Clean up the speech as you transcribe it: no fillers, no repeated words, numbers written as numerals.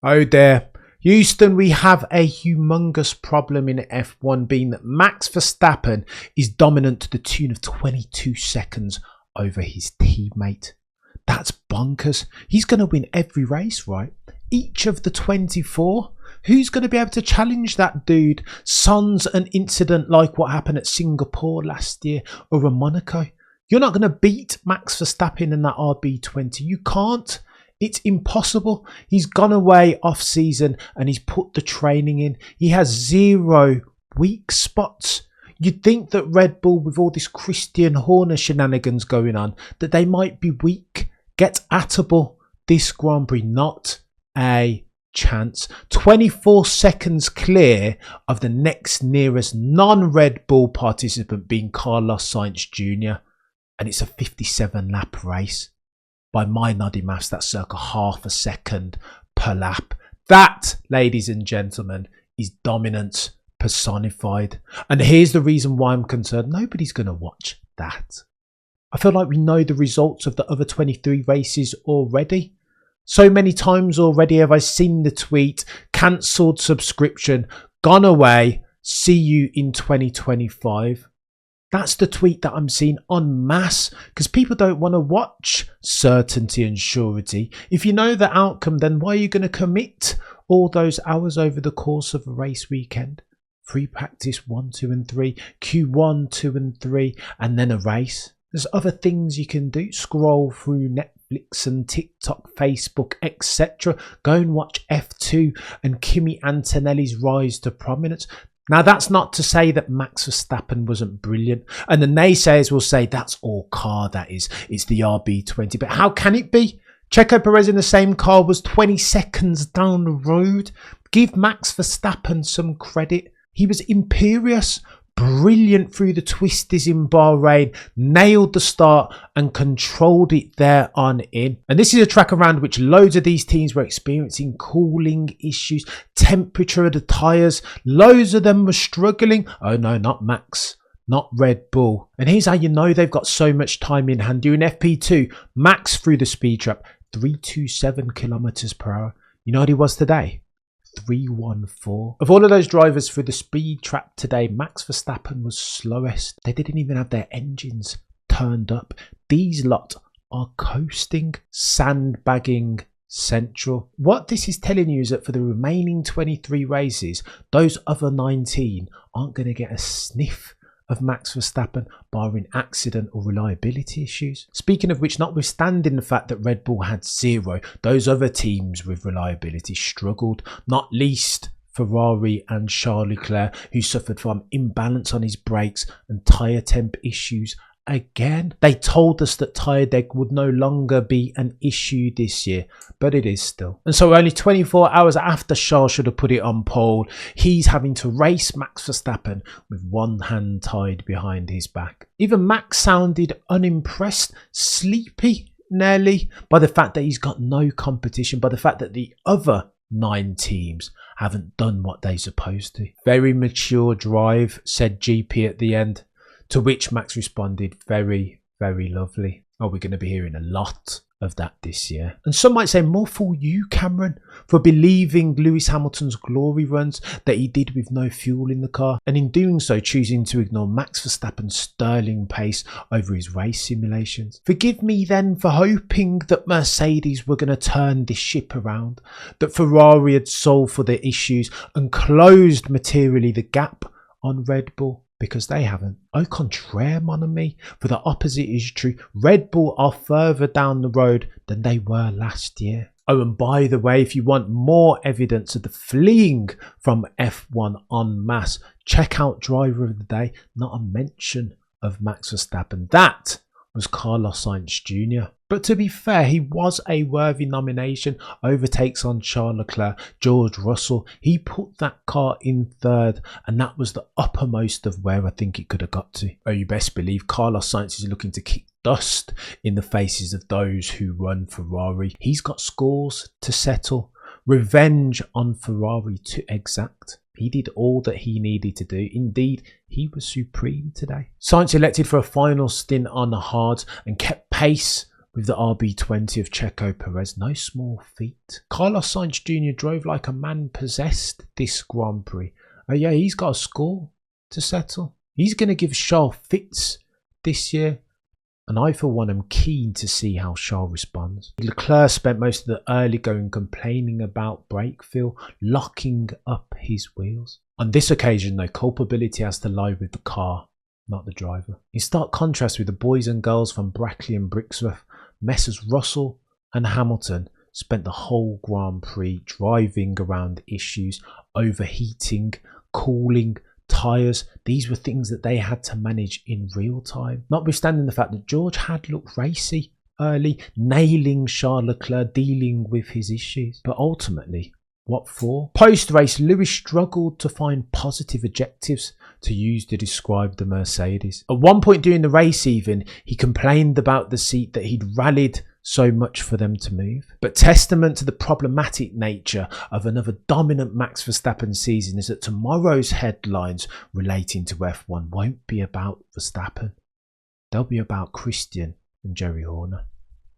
Oh dear. Houston, we have a humongous problem in F1, being that Max Verstappen is dominant to the tune of 22 seconds over his teammate. That's bonkers. He's going to win every race, right? Each of the 24. Who's going to be able to challenge that dude? Sans an incident like what happened at Singapore last year or a Monaco. You're not going to beat Max Verstappen in that RB20. You can't. It's impossible. He's gone away off season and he's put the training in. He has 0 weak spots. You'd think that Red Bull, with all this Christian Horner shenanigans going on, that they might be weak. Get atable this Grand Prix. Not a chance. 24 seconds clear of the next nearest non-Red Bull participant being Carlos Sainz Jr. And it's a 57 lap race. By my noddy maths, that's circa half a second per lap. That, ladies and gentlemen, is dominance personified. And here's the reason why I'm concerned. Nobody's going to watch that. I feel like we know the results of the other 23 races already. So many times already have I seen the tweet, cancelled subscription, gone away, see you in 2025. That's the tweet that I'm seeing en masse, because people don't want to watch certainty and surety. If you know the outcome, then why are you going to commit all those hours over the course of a race weekend? Free practice 1, 2 and 3, Q1, 2 and 3, and then a race. There's other things you can do. Scroll through Netflix and TikTok, Facebook, etc. Go and watch F2 and Kimi Antonelli's rise to prominence. Now, that's not to say that Max Verstappen wasn't brilliant. And the naysayers will say that's all car, that is. It's the RB20. But how can it be? Checo Perez in the same car was 20 seconds down the road. Give Max Verstappen some credit. He was imperious. Brilliant through the twisties in Bahrain, nailed the start and controlled it there on in. And this is a track around which loads of these teams were experiencing cooling issues, temperature of the tyres. Loads of them were struggling. Oh no, not Max, not Red Bull. And here's how you know they've got so much time in hand. During FP2, Max through the speed trap, 327 kilometers per hour. You know what he was today? 314. Of all of those drivers through the speed trap today, Max Verstappen was slowest. They didn't even have their engines turned up. These lot are coasting, sandbagging central. What this is telling you is that for the remaining 23 races, those other 19 aren't going to get a sniff of Max Verstappen, barring accident or reliability issues. Speaking of which, notwithstanding the fact that Red Bull had 0, those other teams with reliability struggled, not least Ferrari and Charles Leclerc, who suffered from imbalance on his brakes and tyre temp issues again. They told us that tyre deck would no longer be an issue this year, but it is still. And so only 24 hours after Charles should have put it on pole, he's having to race Max Verstappen with one hand tied behind his back. Even Max sounded unimpressed, sleepy nearly, by the fact that he's got no competition, by the fact that the other 9 teams haven't done what they're supposed to. Very mature drive, said GP at the end. To which Max responded, very, very lovely. Oh, we're going to be hearing a lot of that this year. And some might say, more for you, Cameron, for believing Lewis Hamilton's glory runs that he did with no fuel in the car, and in doing so choosing to ignore Max Verstappen's sterling pace over his race simulations. Forgive me then for hoping that Mercedes were going to turn this ship around, that Ferrari had solved for their issues and closed materially the gap on Red Bull. Because they haven't. Au contraire, mon ami, for the opposite is true. Red Bull are further down the road than they were last year. Oh, and by the way, if you want more evidence of the fleeing from F1 en masse, check out Driver of the Day. Not a mention of Max Verstappen. That was Carlos Sainz Jr. But to be fair, he was a worthy nomination. Overtakes on Charles Leclerc, George Russell. He put that car in 3rd, and that was the uppermost of where I think it could have got to. Oh, you best believe Carlos Sainz is looking to kick dust in the faces of those who run Ferrari. He's got scores to settle. Revenge on Ferrari to exact. He did all that he needed to do. Indeed, he was supreme today. Sainz elected for a final stint on the hards and kept pace with the RB20 of Checo Perez. No small feat. Carlos Sainz Jr. drove like a man possessed this Grand Prix. Oh yeah, he's got a score to settle. He's going to give Charles fits this year. And I, for one, am keen to see how Charles responds. Leclerc spent most of the early going complaining about brake feel, locking up his wheels. On this occasion, though, culpability has to lie with the car, not the driver. In stark contrast with the boys and girls from Brackley and Brixworth, Messrs Russell and Hamilton spent the whole Grand Prix driving around issues, overheating, cooling, tyres. These were things that they had to manage in real time. Notwithstanding the fact that George had looked racy early, nailing Charles Leclerc, dealing with his issues. But ultimately, what for? Post-race, Lewis struggled to find positive adjectives to use to describe the Mercedes. At one point during the race even, he complained about the seat that he'd rallied so much for them to move. But testament to the problematic nature of another dominant Max Verstappen season is that tomorrow's headlines relating to F1 won't be about Verstappen. They'll be about Christian and Jerry Horner.